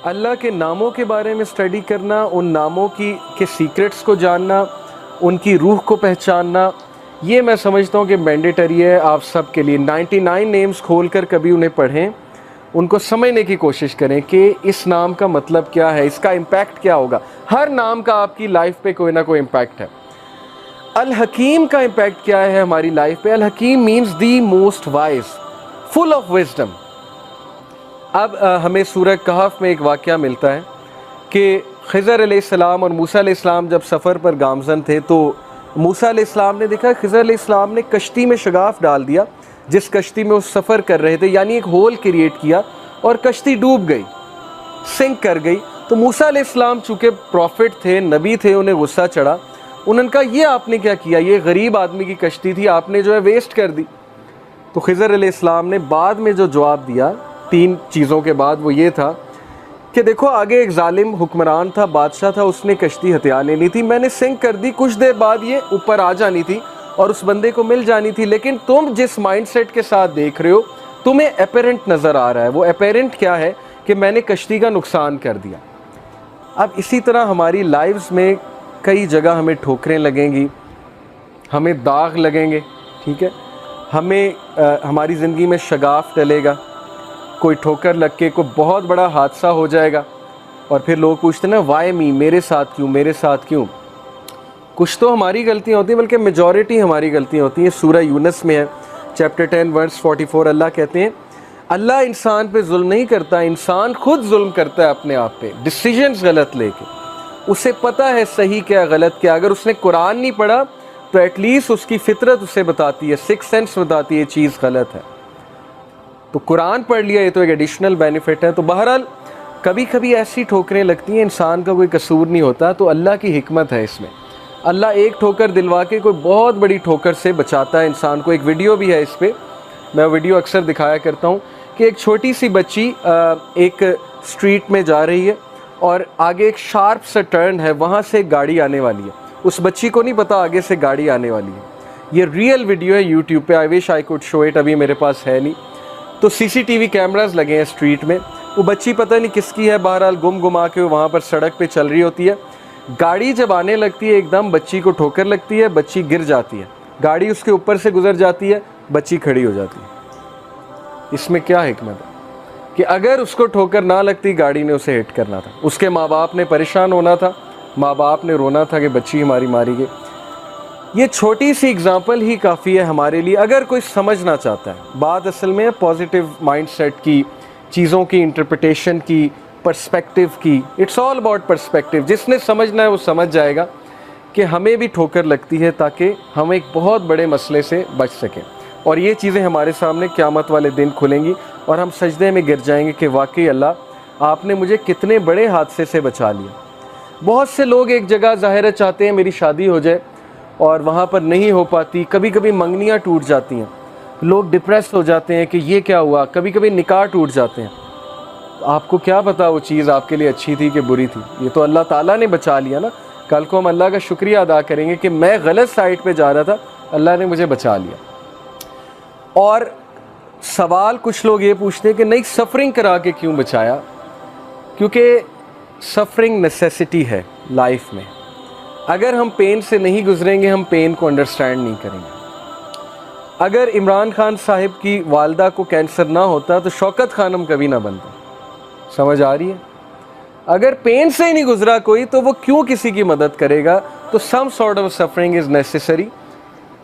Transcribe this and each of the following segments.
अल्लाह के नामों के बारे में स्टडी करना, उन नामों के सीक्रेट्स को जानना, उनकी रूह को पहचानना, ये मैं समझता हूँ कि मैंडेटरी है आप सब के लिए। 99 नेम्स खोल कर कभी उन्हें पढ़ें, उनको समझने की कोशिश करें कि इस नाम का मतलब क्या है, इसका इम्पैक्ट क्या होगा। हर नाम का आपकी लाइफ पे कोई ना कोई इम्पैक्ट है। अल हकीम का इम्पैक्ट क्या है हमारी लाइफ पे? अल हकीम means the most wise, full of wisdom. अब हमें सूरह कहफ में एक वाक़या मिलता है कि खिज़र अलैहिस्सलाम और मूसा अलैहिस्सलाम जब सफ़र पर गामज़न थे तो मूसा अलैहिस्सलाम ने देखा खिज़र अलैहिस्सलाम ने कश्ती में शगाफ डाल दिया, जिस कश्ती में वो सफ़र कर रहे थे, यानी एक होल क्रिएट किया और कश्ती डूब गई, सिंक कर गई। तो मूसा अलैहिस्सलाम चूँकि प्रॉफिट थे, नबी थे, उन्हें गुस्सा चढ़ा। उन्होंने कहा ये आपने क्या किया, ये गरीब आदमी की कश्ती थी, आपने जो है वेस्ट कर दी। तो खिज़र अलैहिस्सलाम ने बाद में जो जवाब दिया 3 चीज़ों के बाद, वो ये था कि देखो आगे एक जालिम हुक्मरान था, बादशाह था, उसने कश्ती हथिया लेनी थी, मैंने सिंक कर दी, कुछ देर बाद ये ऊपर आ जानी थी और उस बंदे को मिल जानी थी। लेकिन तुम जिस माइंडसेट के साथ देख रहे हो, तुम्हें अपेरेंट नज़र आ रहा है। वो अपेरेंट क्या है कि मैंने कश्ती का नुकसान कर दिया। अब इसी तरह हमारी लाइफ्स में कई जगह हमें ठोकरें लगेंगी, हमें दाग लगेंगे, ठीक है, हमें हमारी ज़िंदगी में शगाफ डलेगा, कोई ठोकर लग के कोई बहुत बड़ा हादसा हो जाएगा और फिर लोग पूछते हैं ना वाई मी, मेरे साथ क्यों, मेरे साथ क्यों। कुछ तो हमारी गलतियाँ होती हैं, बल्कि मेजॉरिटी हमारी गलतियाँ होती हैं। सूरह यूनुस में है, चैप्टर 10 वर्स 44, अल्लाह कहते हैं अल्लाह इंसान पे जुल्म नहीं करता, इंसान खुद जुल्म करता है अपने आप पे, डिसीजंस गलत लेके। उसे पता है सही क्या गलत क्या। अगर उसने कुरान नहीं पढ़ा तो एटलीस्ट उसकी फितरत उसे बताती है, सिक्स सेंस बताती है चीज़ गलत है। तो कुरान पढ़ लिया, ये तो एक एडिशनल बेनिफिट है। तो बहरहाल कभी कभी ऐसी ठोकरें लगती हैं, इंसान का कोई कसूर नहीं होता, तो अल्लाह की हिकमत है इसमें। अल्लाह एक ठोकर दिलवा के कोई बहुत बड़ी ठोकर से बचाता है इंसान को। एक वीडियो भी है इस पर, मैं वीडियो अक्सर दिखाया करता हूँ कि एक छोटी सी बच्ची एक स्ट्रीट में जा रही है और आगे एक शार्प सा टर्न है, वहाँ से एक गाड़ी आने वाली है। उस बच्ची को नहीं पता आगे से गाड़ी आने वाली है। ये रियल वीडियो है यूट्यूब पे, I wish I could show it, अभी मेरे पास है नहीं। तो सीसीटीवी कैमरास लगे हैं स्ट्रीट में, वो बच्ची पता नहीं किसकी है, बहरहाल गुम गुमा के वहाँ पर सड़क पे चल रही होती है। गाड़ी जब आने लगती है एकदम बच्ची को ठोकर लगती है, बच्ची गिर जाती है, गाड़ी उसके ऊपर से गुजर जाती है, बच्ची खड़ी हो जाती है। इसमें क्या हिकमत है कि अगर उसको ठोकर ना लगती, गाड़ी ने उसे हिट करना था, उसके माँ बाप ने परेशान होना था, माँ बाप ने रोना था कि बच्ची हमारी मारी गई। ये छोटी सी एग्जांपल ही काफ़ी है हमारे लिए, अगर कोई समझना चाहता है। बात असल में पॉजिटिव माइंडसेट की, चीज़ों की इंटरप्रिटेशन की, पर्सपेक्टिव की। It's all about perspective. जिसने समझना है वो समझ जाएगा कि हमें भी ठोकर लगती है ताकि हम एक बहुत बड़े मसले से बच सकें। और ये चीज़ें हमारे सामने क़यामत वाले दिन खुलेंगी और हम सजदे में गिर जाएंगे कि वाकई अल्लाह आपने मुझे कितने बड़े हादसे से बचा लिया। बहुत से लोग एक जगह ज़ाहिर चाहते हैं मेरी शादी हो जाए और वहाँ पर नहीं हो पाती, कभी कभी मंगनियाँ टूट जाती हैं, लोग डिप्रेस हो जाते हैं कि ये क्या हुआ, कभी कभी निकाह टूट जाते हैं। तो आपको क्या पता वो चीज़ आपके लिए अच्छी थी कि बुरी थी, ये तो अल्लाह ताला ने बचा लिया ना। कल को हम अल्लाह का शुक्रिया अदा करेंगे कि मैं गलत साइड पे जा रहा था, अल्लाह ने मुझे बचा लिया। और सवाल कुछ लोग ये पूछते हैं कि नहीं सफ़रिंग करा के क्यों बचाया, क्योंकि सफ़रिंग नेसेसिटी है लाइफ में। अगर हम पेन से नहीं गुजरेंगे हम पेन को अंडरस्टैंड नहीं करेंगे। अगर इमरान खान साहिब की वालदा को कैंसर ना होता तो शौकत खानम कभी ना बनता। समझ आ रही है? अगर पेन से ही नहीं गुजरा कोई तो वो क्यों किसी की मदद करेगा। तो some sort of suffering is necessary,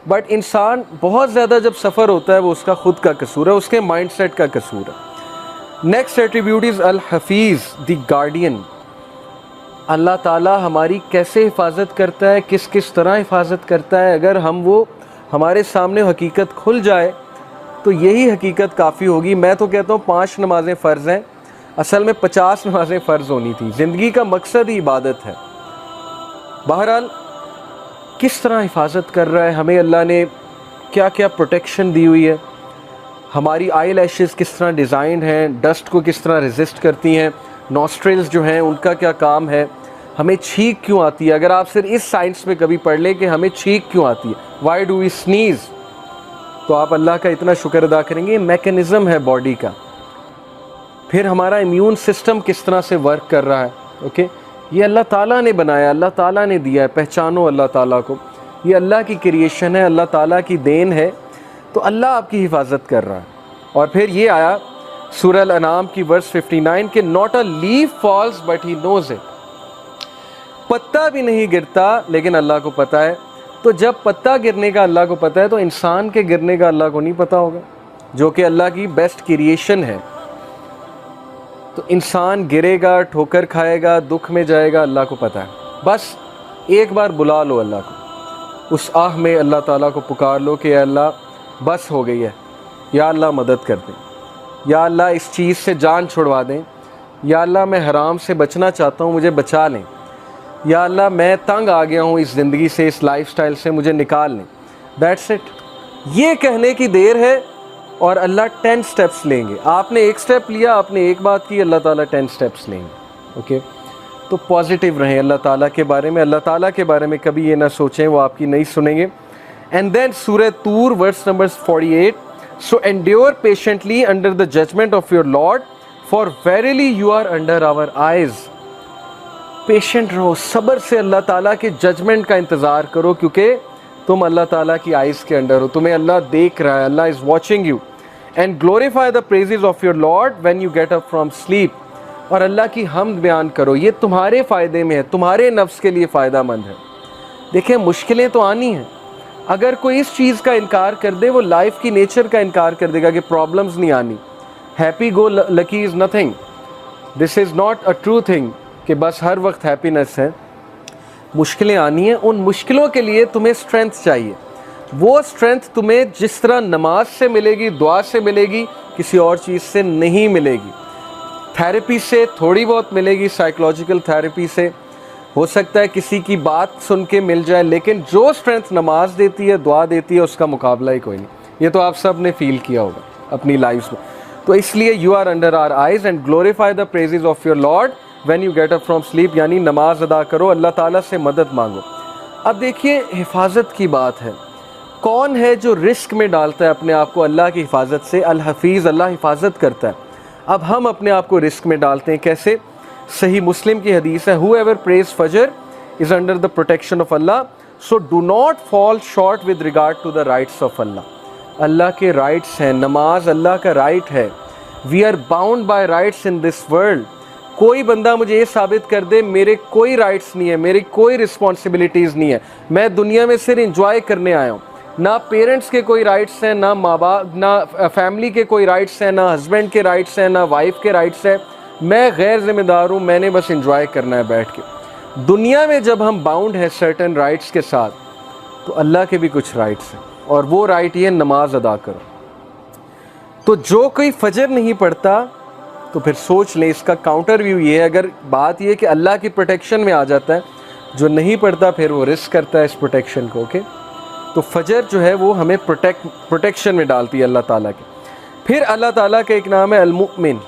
but इंसान बहुत ज़्यादा जब सफ़र होता है वो उसका खुद का कसूर है, उसके माइंडसेट का कसूर है। नेक्स्ट एट्रीब्यूट इज़ अल हफीज़ द गार्डियन। अल्लाह ताला हमारी कैसे हिफाजत करता है, किस किस तरह हिफाजत करता है। अगर हम वो हमारे सामने हकीकत खुल जाए तो यही हकीकत काफ़ी होगी। मैं तो कहता हूँ 5 नमाज़ें फ़र्ज़ हैं, असल में 50 नमाज़ें फ़र्ज़ होनी थी। ज़िंदगी का मकसद ही इबादत है। बहरहाल किस तरह हिफाजत कर रहा है हमें अल्लाह ने, क्या क्या प्रोटेक्शन दी हुई है। हमारी आई लैशेज़ किस तरह डिज़ाइन हैं, डस्ट को किस तरह रेजिस्ट करती हैं, नॉस्ट्रिल्स जो हैं उनका क्या काम है, हमें छींक क्यों आती है। अगर आप सिर्फ इस साइंस में कभी पढ़ लें कि हमें छींक क्यों आती है, वाई डू वी स्नीज़, तो आप अल्लाह का इतना शुक्र अदा करेंगे। मैकेनिज़्म है बॉडी का। फिर हमारा इम्यून सिस्टम किस तरह से वर्क कर रहा है, ओके। ये अल्लाह ताला ने बनाया, अल्लाह ताला ने दिया है, पहचानो अल्लाह ताला को। ये अल्लाह की क्रिएशन है, अल्लाह ताला की देन है, तो अल्लाह आपकी हिफाजत कर रहा है। और फिर ये आया सूरह अल-अनाम की वर्स 59 के not a leaf falls but he knows it, पत्ता भी नहीं गिरता लेकिन अल्लाह को पता है। तो जब पत्ता गिरने का अल्लाह को पता है तो इंसान के गिरने का अल्लाह को नहीं पता होगा, जो कि अल्लाह की बेस्ट क्रिएशन है। तो इंसान गिरेगा, ठोकर खाएगा, दुख में जाएगा, अल्लाह को पता है। बस एक बार बुला लो अल्लाह को, उस आह में अल्लाह ताला को पुकार लो कि अल्लाह बस हो गई है, या अल्लाह मदद कर दें, या अल्लाह इस चीज़ से जान छुड़वा दें, या अल्लाह मैं हराम से बचना चाहता हूँ, मुझे बचा लें, या अल्लाह मैं तंग आ गया हूँ इस ज़िंदगी से, इस लाइफस्टाइल से, मुझे निकाल लें। That's it. ये कहने की देर है और अल्लाह 10 स्टेप्स लेंगे। आपने एक स्टेप लिया, आपने एक बात की, अल्लाह ताला 10 स्टेप्स लेंगे, ओके। तो पॉजिटिव रहें अल्लाह ताला के बारे में, अल्लाह ताला के बारे में कभी ये ना सोचें वो आपकी नहीं सुनेंगे। एंड देन सूरह तूर verse number 48, so endure patiently under the judgement of your lord for verily you are under our eyes. Patient रहो, सब्र से अल्लाह ताला के जजमेंट का इंतज़ार करो, क्योंकि तुम अल्लाह ताला की आइज़ के अंडर हो, तुम्हें अल्लाह देख रहा है, अल्लाह is watching you. And glorify the praises of your lord when you get up from sleep, और अल्लाह की हमद बयान करो, ये तुम्हारे फ़ायदे में है, तुम्हारे नफ्स के लिए फ़ायदा मंद है। देखें मुश्किलें तो आनी हैं, अगर कोई इस चीज़ का इनकार कर दे वो लाइफ की नेचर का इनकार कर देगा कि प्रॉब्लम्स नहीं आनी। Happy go lucky is nothing, this is not a true thing कि बस हर वक्त हैप्पीनेस है। मुश्किलें आनी हैं, उन मुश्किलों के लिए तुम्हें स्ट्रेंथ चाहिए। वो स्ट्रेंथ तुम्हें जिस तरह नमाज से मिलेगी, दुआ से मिलेगी, किसी और चीज़ से नहीं मिलेगी। थेरेपी से थोड़ी बहुत मिलेगी, साइकोलॉजिकल थेरेपी से हो सकता है किसी की बात सुन के मिल जाए, लेकिन जो स्ट्रेंथ नमाज देती है, दुआ देती है, उसका मुकाबला ही कोई नहीं। ये तो आप सब ने फील किया होगा अपनी लाइफ में। तो इसलिए you are under our eyes and glorify the praises of your lord when you get up from sleep, यानी नमाज अदा करो, अल्लाह ताला से मदद मांगो। अब देखिए हिफाजत की बात है, कौन है जो रिस्क में डालता है अपने आप को अल्लाह की हिफाजत से? अल हफीज़, अल्लाह हिफाजत करता है। अब हम अपने आप को रिस्क में डालते हैं, कैसे? सही मुस्लिम की हदीस है, हूएवर प्रेज फजर is under the protection of अल्लाह, so do not fall short with regard to the rights of अल्लाह। अल्लाह के राइट्स हैं, नमाज अल्लाह का राइट है। We are bound by rights in this world. कोई बंदा मुझे ये साबित कर दे मेरे कोई राइट्स नहीं है, मेरी कोई रिस्पॉन्सिबिलिटीज़ नहीं है, मैं दुनिया में सिर्फ इंजॉय करने आया हूँ। ना पेरेंट्स के कोई राइट्स हैं, ना माँ बाप, ना फैमिली के कोई राइट्स हैं, ना हस्बैंड के राइट्स हैं, ना वाइफ के राइट्स हैं। मैं गैर जिम्मेदार हूँ, मैंने बस इंजॉय करना है बैठ के। दुनिया में जब हम बाउंड हैं सर्टेन राइट्स के साथ, तो अल्लाह के भी कुछ राइट्स हैं, और वो राइट ये नमाज अदा करो। तो जो कोई फजर नहीं पढ़ता तो फिर सोच ले, इसका काउंटर व्यू ये है, अगर बात ये कि अल्लाह की प्रोटेक्शन में आ जाता है, जो नहीं पढ़ता फिर वो रिस्क करता है इस प्रोटेक्शन को, ओके। तो फजर जो है वो हमें प्रोटेक्शन में डालती है अल्लाह ताला के। फिर अल्लाह ताला का एक नाम है अल-मुमिन।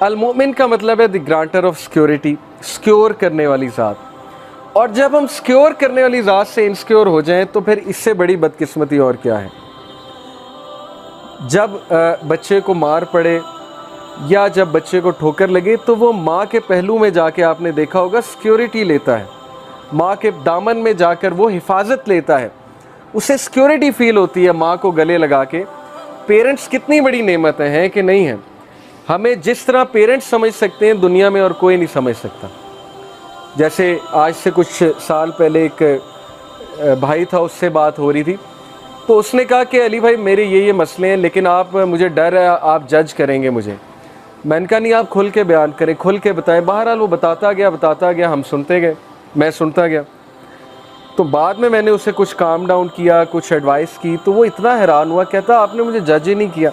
अल-मुमिन का मतलब है the granter of security, secure करने वाली ज़ात। और जब हम सिक्योर करने वाली ज़ात से इनसिक्योर हो जाएं तो फिर इससे बड़ी बदकिस्मती और क्या है। जब बच्चे को मार पड़े या जब बच्चे को ठोकर लगे तो वो माँ के पहलू में जाके, आपने देखा होगा, सिक्योरिटी लेता है, माँ के दामन में जाकर वो हिफाजत लेता है, उसे सिक्योरिटी फील होती है माँ को गले लगा के। पेरेंट्स कितनी बड़ी नेमतें हैं कि नहीं हैं। हमें जिस तरह पेरेंट्स समझ सकते हैं दुनिया में और कोई नहीं समझ सकता। जैसे आज से कुछ साल पहले एक भाई था, उससे बात हो रही थी, तो उसने कहा कि अली भाई मेरे ये मसले हैं, लेकिन आप, मुझे डर है आप जज करेंगे मुझे। मैंने कहा नहीं, आप खुल के बयान करें, खुल के बताएं। बहरहाल वो बताता गया, हम सुनते गए, मैं सुनता गया। तो बाद में मैंने उसे कुछ काम डाउन किया, कुछ एडवाइस की, तो वो इतना हैरान हुआ, कहता आपने मुझे जज ही नहीं किया।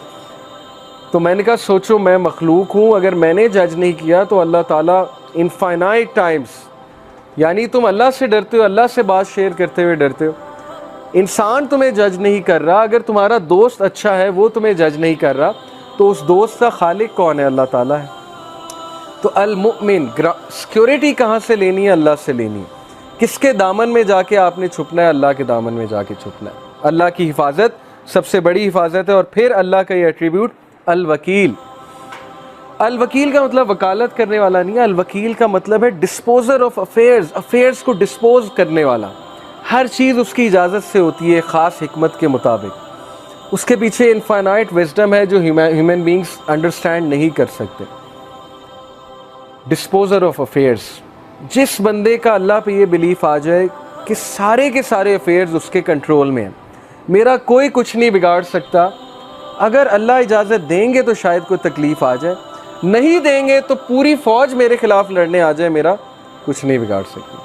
तो मैंने कहा सोचो, मैं मखलूक हूँ, अगर मैंने जज नहीं किया तो अल्लाह ताला इनफाइनाइट टाइम्स, यानी तुम अल्लाह से डरते हो, अल्लाह से बात शेयर करते हुए डरते हो। इंसान तुम्हें जज नहीं कर रहा, अगर तुम्हारा दोस्त अच्छा है वो तुम्हें जज नहीं कर रहा, तो उस दोस्त का खालिक कौन है? अल्लाह ताला है। तो अल-मुमिन, सिक्योरिटी कहाँ से लेनी है? अल्लाह से लेनी है। किसके दामन में जाके आपने छुपना है? अल्लाह के दामन में जाके छुपना है। अल्लाह की हिफाजत सबसे बड़ी हिफाजत है। और फिर अल्लाह का ये एट्रीब्यूट अल-वकील। अल वकील का मतलब वकालत करने वाला नहीं है, अल वकील का मतलब है डिस्पोजर ऑफ अफेयर्स, अफेयर्स को डिस्पोज करने वाला। हर चीज़ उसकी इजाज़त से होती है, ख़ास हिकमत के मुताबिक। उसके पीछे इनफाइनाइट विजडम है जो ह्यूमन बींग्स अंडरस्टैंड नहीं कर सकते। डिस्पोजर ऑफ अफेयर्स, जिस बंदे का अल्लाह पे ये बिलीफ आ जाए कि सारे के सारे अफेयर्स उसके कंट्रोल में हैं, मेरा कोई कुछ नहीं बिगाड़ सकता, अगर अल्लाह इजाज़त देंगे तो शायद कोई तकलीफ़ आ जाए, नहीं देंगे तो पूरी फ़ौज मेरे ख़िलाफ़ लड़ने आ जाए, मेरा कुछ नहीं बिगाड़ सकती।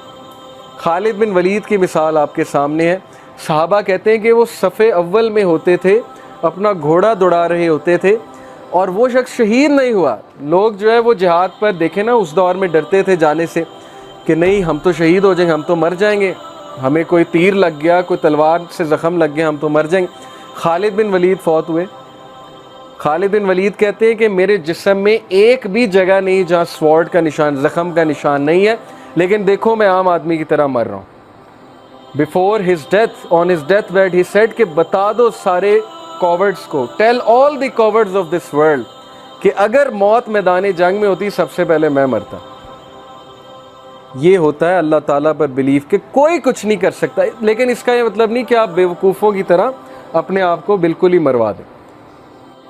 खालिद बिन वलीद की मिसाल आपके सामने है। सहाबा कहते हैं कि वो सफ़े अव्वल में होते थे, अपना घोड़ा दौड़ा रहे होते थे और वो शख्स शहीद नहीं हुआ। लोग जो है वो जिहाद पर देखे ना, उस दौर में डरते थे जाने से कि नहीं हम तो शहीद हो जाएंगे, हम तो मर जाएंगे, हमें कोई तीर लग गया, कोई तलवार से ज़ख़म लग गया, हम तो मर जाएंगे। खालिद बिन वलीद फौत हुए। खालिद बिन वलीद कहते हैं कि मेरे जिस्म में एक भी जगह नहीं जहाँ स्वॉर्ड का निशान, ज़ख़म का निशान नहीं है, लेकिन देखो मैं आम आदमी की तरह मर रहा हूँ। Before his death, on his death bed he said कि बता दो सारे कॉवर्ड्स को, tell all the cowards of this world, कि अगर मौत मैदान जंग में होती सबसे पहले मैं मरता। ये होता है अल्लाह ताला पर बिलीफ कि कोई कुछ नहीं कर सकता। लेकिन इसका ये मतलब नहीं कि आप बेवकूफ़ों की तरह अपने आप को बिल्कुल ही मरवा दें।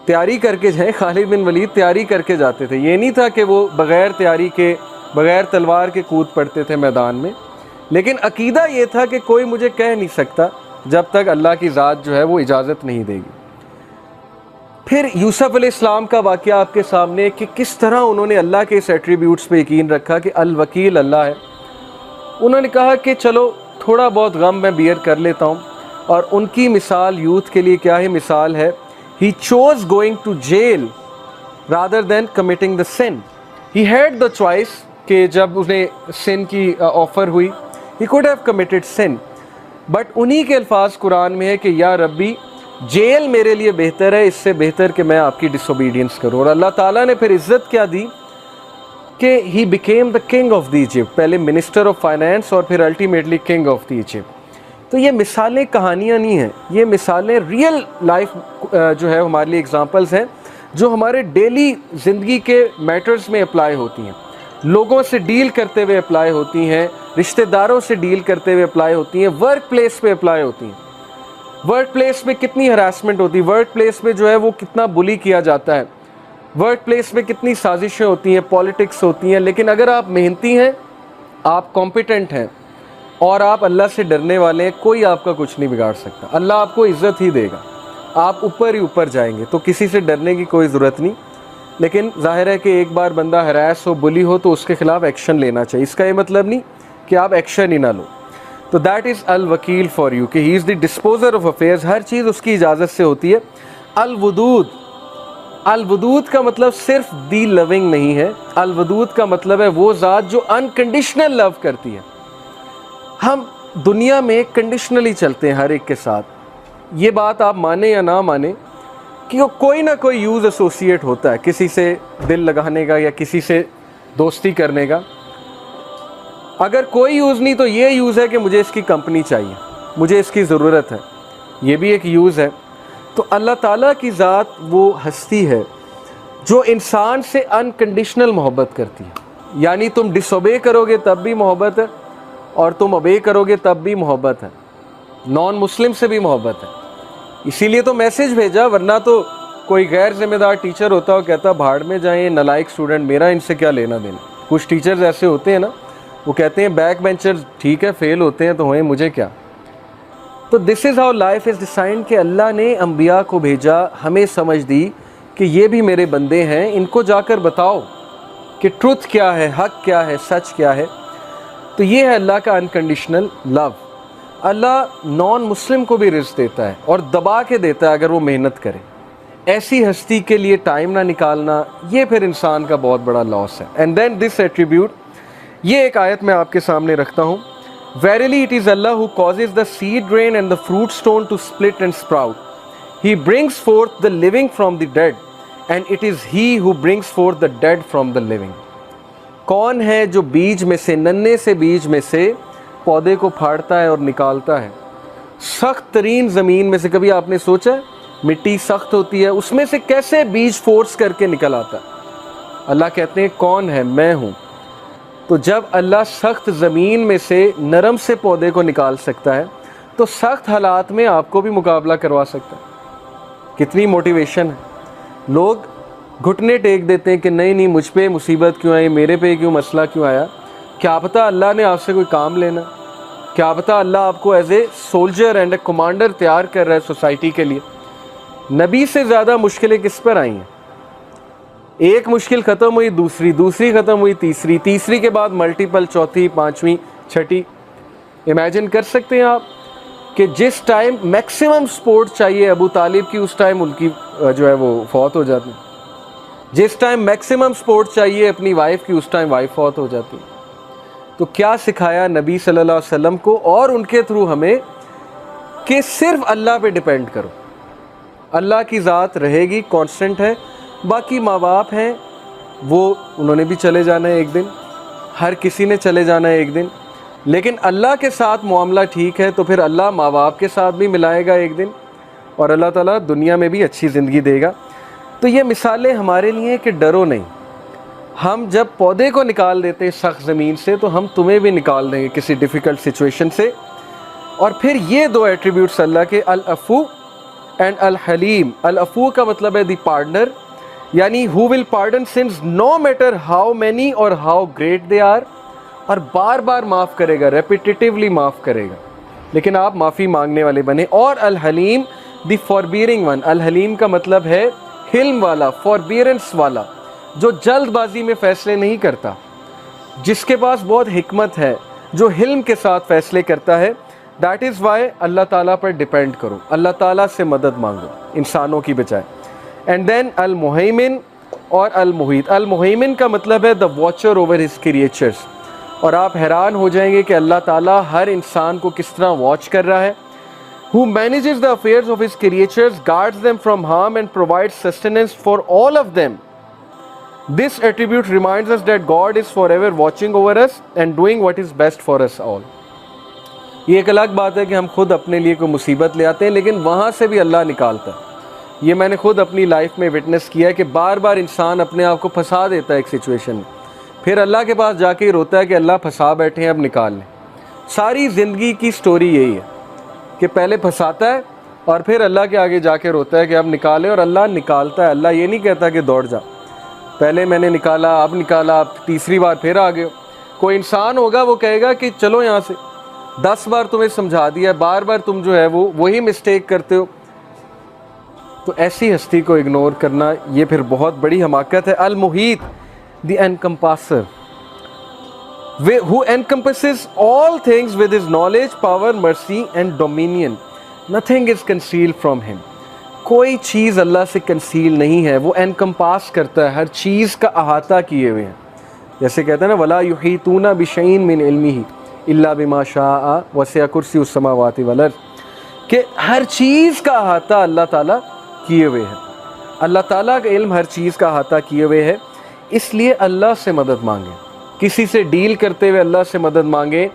तैयारी करके जाए, खालिद बिन वलीद तैयारी करके जाते थे। ये नहीं था कि वो बग़ैर तैयारी के, बग़ैर तलवार के कूद पड़ते थे मैदान में, लेकिन अकीदा ये था कि कोई मुझे कह नहीं सकता जब तक अल्लाह की ज़ात जो है वो इजाज़त नहीं देगी। फिर यूसुफ अलैहिस्सलाम का वाक़या आपके सामने कि किस तरह उन्होंने अल्लाह के इस एट्रीब्यूट्स पे यकीन रखा कि अल वकील अल्लाह है। उन्होंने कहा कि चलो थोड़ा बहुत गम मैं बियर कर लेता हूँ, और उनकी मिसाल यूथ के लिए क्या है, मिसाल है he chose going to jail rather than committing the sin. He had the choice कि जब उन्हें सिन की ऑफ़र हुई, he could have committed sin, but उन्हीं के अल्फाज कुरान में है कि या रब्बी जेल मेरे लिए बेहतर है, इससे बेहतर कि मैं आपकी डिसोबीडियंस करूँ। और अल्लाह ताला ने फिर इज़्ज़त क्या दी कि he became the king of the Egypt, पहले मिनिस्टर ऑफ फाइनेंस और फिर ultimately king of the Egypt. तो ये मिसालें कहानियाँ नहीं हैं, ये मिसालें रियल लाइफ जो है हमारे लिए एग्जांपल्स हैं, जो हमारे डेली ज़िंदगी के मैटर्स में अप्लाई होती हैं, लोगों से डील करते हुए अप्लाई होती हैं, रिश्तेदारों से डील करते हुए अप्लाई होती हैं, वर्क प्लेस पे अप्लाई होती हैं। वर्क प्लेस में कितनी हरासमेंट होती है, वर्क प्लेस में जो है वो कितना बुली किया जाता है, वर्क प्लेस में कितनी साजिशें होती हैं, पॉलिटिक्स होती हैं। लेकिन अगर आप मेहनती हैं, आप कॉम्पिटेंट हैं और आप अल्लाह से डरने वाले हैं, कोई आपका कुछ नहीं बिगाड़ सकता। अल्लाह आपको इज़्ज़त ही देगा, आप ऊपर ही ऊपर जाएंगे, तो किसी से डरने की कोई ज़रूरत नहीं। लेकिन जाहिर है कि एक बार बंदा हरास हो, बुली हो, तो उसके ख़िलाफ़ एक्शन लेना चाहिए। इसका ये मतलब नहीं कि आप एक्शन ही ना लो। तो दैट इज़ अल वकील फॉर यू, कि he is the disposer of affairs, हर चीज़ उसकी इजाज़त से होती है। अल वदूद, अल वदूद का मतलब सिर्फ दी लविंग नहीं है, अल वदूद का मतलब है वो ज़ात जो अनकंडीशनल लव करती है। हम दुनिया में कंडीशनली चलते हैं हर एक के साथ, ये बात आप माने या ना माने कि कोई ना कोई यूज़ एसोसिएट होता है, किसी से दिल लगाने का या किसी से दोस्ती करने का। अगर कोई यूज़ नहीं तो ये यूज़ है कि मुझे इसकी कंपनी चाहिए, मुझे इसकी ज़रूरत है, ये भी एक यूज़ है। तो अल्लाह ताला की ज़ात वो हस्ती है जो इंसान से अनकंडीशनल मोहब्बत करती है, यानी तुम डिसोबे करोगे तब भी मोहब्बत है और तुम ओबे करोगे तब भी मोहब्बत है, नॉन मुस्लिम से भी मोहब्बत है। इसीलिए तो मैसेज भेजा, वरना तो कोई गैर जिम्मेदार टीचर होता और कहता भाड़ में जाएं नालायक स्टूडेंट, मेरा इनसे क्या लेना देना। कुछ टीचर्स ऐसे होते हैं ना, वो कहते हैं बैक बेंचर ठीक है, फेल होते हैं तो होए, मुझे क्या। तो this is how life is designed कि अल्लाह ने अंबिया को भेजा, हमें समझ दी कि ये भी मेरे बंदे हैं, इनको जाकर बताओ कि ट्रुथ क्या है, हक क्या है, सच क्या है। तो ये है अल्लाह का अनकंडीशनल लव। अल्लाह नॉन मुस्लिम को भी रिज़्क़ देता है और दबा के देता है अगर वो मेहनत करे। ऐसी हस्ती के लिए टाइम ना निकालना, ये फिर इंसान का बहुत बड़ा लॉस है। एंड देन दिस एट्रीब्यूट, ये एक आयत मैं आपके सामने रखता हूँ। Verily it is Allah who causes the seed grain and the fruit stone to split and sprout. He brings forth the living from the dead, and it is He who brings forth the dead from the living. कौन है जो बीज में से, नन्हे से बीज में से पौधे को फाड़ता है और निकालता है? सख्त तरीन ज़मीन में से, कभी आपने सोचा है मिट्टी सख्त होती है, उसमें से कैसे बीज फोर्स करके निकल आता है? अल्लाह कहते हैं कौन है, मैं हूँ। तो जब अल्लाह सख्त ज़मीन में से नरम से पौधे को निकाल सकता है तो सख्त हालात में आपको भी मुकाबला करवा सकता है। कितनी मोटिवेशन है। लोग घुटने टेक देते हैं कि नहीं नहीं मुझ पे मुसीबत क्यों आई, मेरे पे क्यों मसला क्यों आया। क्या पता अल्लाह ने आपसे कोई काम लेना, क्या पता अल्लाह आपको as a soldier and a commander तैयार कर रहा है सोसाइटी के लिए। नबी से ज़्यादा मुश्किलें किस पर आई हैं। एक मुश्किल ख़त्म हुई, दूसरी, दूसरी ख़त्म हुई, तीसरी, तीसरी के बाद मल्टीपल, चौथी, पाँचवीं, छठी। इमेजिन कर सकते हैं आप कि जिस टाइम मैक्सिमम सपोर्ट चाहिए अबू तालिब की, उस टाइम उनकी जो है वो फौत हो जाती। जिस टाइम मैक्सिमम सपोर्ट चाहिए अपनी वाइफ की, उस टाइम वाइफ फौत हो जाती। तो क्या सिखाया नबी सल्लल्लाहु अलैहि वसल्लम को और उनके थ्रू हमें कि सिर्फ अल्लाह पे डिपेंड करो। अल्लाह की ज़ात रहेगी, कांस्टेंट है। बाकी माँ बाप हैं, वो उन्होंने भी चले जाना है एक दिन, हर किसी ने चले जाना है एक दिन। लेकिन अल्लाह के साथ मामला ठीक है तो फिर अल्लाह माँ बाप के साथ भी मिलाएगा एक दिन, और अल्लाह ताला दुनिया में भी अच्छी ज़िंदगी देगा। तो ये मिसालें हमारे लिए कि डरो नहीं। हम जब पौधे को निकाल देते हैं सख्त ज़मीन से, तो हम तुम्हें भी निकाल देंगे किसी डिफ़िकल्ट सिचुएशन से। और फिर ये दो एट्रीब्यूट्स अल्लाह के, अल अफ़ू एंड अल हलीम। अल अफ़ू का मतलब है दी पार्डनर, यानी who will pardon sins no matter how many और हाउ ग्रेट दे आर। और बार बार माफ़ करेगा, रेपिटेटिवली माफ़ करेगा, लेकिन आप माफ़ी मांगने वाले बने। और अल हलीम दी फॉरबियरिंग वन। अल हलीम का मतलब है हिल्म वाला, फॉरबियरेंस वाला, जो जल्दबाजी में फ़ैसले नहीं करता, जिसके पास बहुत हिकमत है, जो हिल्म के साथ फ़ैसले करता है। दैट इज़ वाई अल्लाह ताला पर डिपेंड करो, अल्लाह ताला से मदद मांगो इंसानों की बजाय। एंड देन अल मुहैमिन और अल मुहीत। अल मुहैमिन का मतलब है the watcher over his creatures. और आप हैरान हो जाएंगे कि अल्लाह ताला हर इंसान को किस तरह वॉच कर रहा है। Who manages the affairs of his creatures, guards them from harm and provides sustenance for all of them. This attribute reminds us that God is forever watching over us and doing what is best for us all. ये एक अलग बात है कि हम खुद अपने लिए कोई मुसीबत ले आते हैं, लेकिन वहाँ से भी अल्लाह निकालता है। ये मैंने खुद अपनी लाइफ में विटनेस किया है कि बार बार इंसान अपने आप को फंसा देता है एक सिचुएशन में, फिर अल्लाह के पास जाके ही रोता है कि अल्लाह फंसा बैठे हैं, अब निकाल लें। सारी ज़िंदगी की स्टोरी यही है कि पहले फंसाता है और फिर अल्लाह के आगे जाके रोता है कि अब निकाले, और अल्लाह निकालता है। अल्लाह ये नहीं कहता कि दौड़ जा, पहले मैंने निकाला, अब निकाला, अब तीसरी बार फिर आ गए। कोई इंसान होगा वो कहेगा कि चलो यहाँ से, 10 बार तुम्हें समझा दिया, बार बार तुम जो है वो वही मिस्टेक करते हो। तो ऐसी हस्ती को इग्नोर करना ये फिर बहुत बड़ी हमाकत है। अल मुहीत the encompasser, who encompasses all things with his knowledge, power, mercy and dominion. Nothing is concealed from him. कोई चीज़ अल्लाह से कंसील नहीं है, वो एनकम्पास करता है, हर चीज़ का अहाता किए हुए हैं। जैसे कहते हैं ना, वला युहीतूना बिशैइन मिन इल्मिही इल्ला बिमा शाअ वसिअ कुर्सियुस समावाति वल अर्ज़, कि हर चीज़ का अहाता अल्लाह ताला किए हुए है। अल्लाह ताला का इल्म हर चीज़ का अहाता किए हुए है। इसलिए अल्लाह से मदद मांगे, किसी से डील करते हुए अल्लाह से मदद मांगे।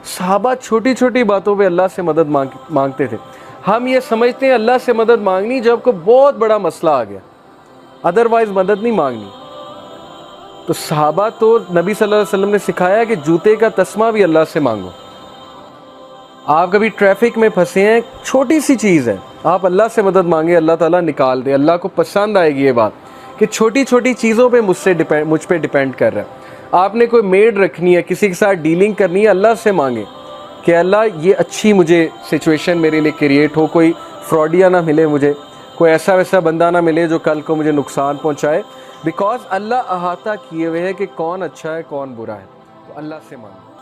सहाबा छोटी छोटी बातों पे अल्लाह से मदद मांगते थे। हम ये समझते हैं अल्लाह से मदद मांगनी जब कोई बहुत बड़ा मसला आ गया, अदरवाइज मदद नहीं मांगनी। तो सहाबा तो नबी सल्लल्लाहु अलैहि वसल्लम ने सिखाया कि जूते का तस्मा भी अल्लाह से मांगो। आप कभी ट्रैफिक में फंसे हैं, छोटी सी चीज़ है, आप अल्लाह से मदद मांगे, अल्लाह ताला निकाल दे। अल्लाह को पसंद आएगी ये बात कि छोटी छोटी चीज़ों पे मुझ पे डिपेंड कर रहा है। आपने कोई मेड रखनी है, किसी के साथ डीलिंग करनी है, अल्लाह से मांगे कि अल्लाह ये अच्छी मुझे सिचुएशन मेरे लिए क्रिएट हो, कोई फ्रॉडिया ना मिले मुझे, कोई ऐसा वैसा बंदा ना मिले जो कल को मुझे नुकसान पहुंचाए। बिकॉज अल्लाह अहाता किए हुए है कि कौन अच्छा है कौन बुरा है। तो अल्लाह से मांगे।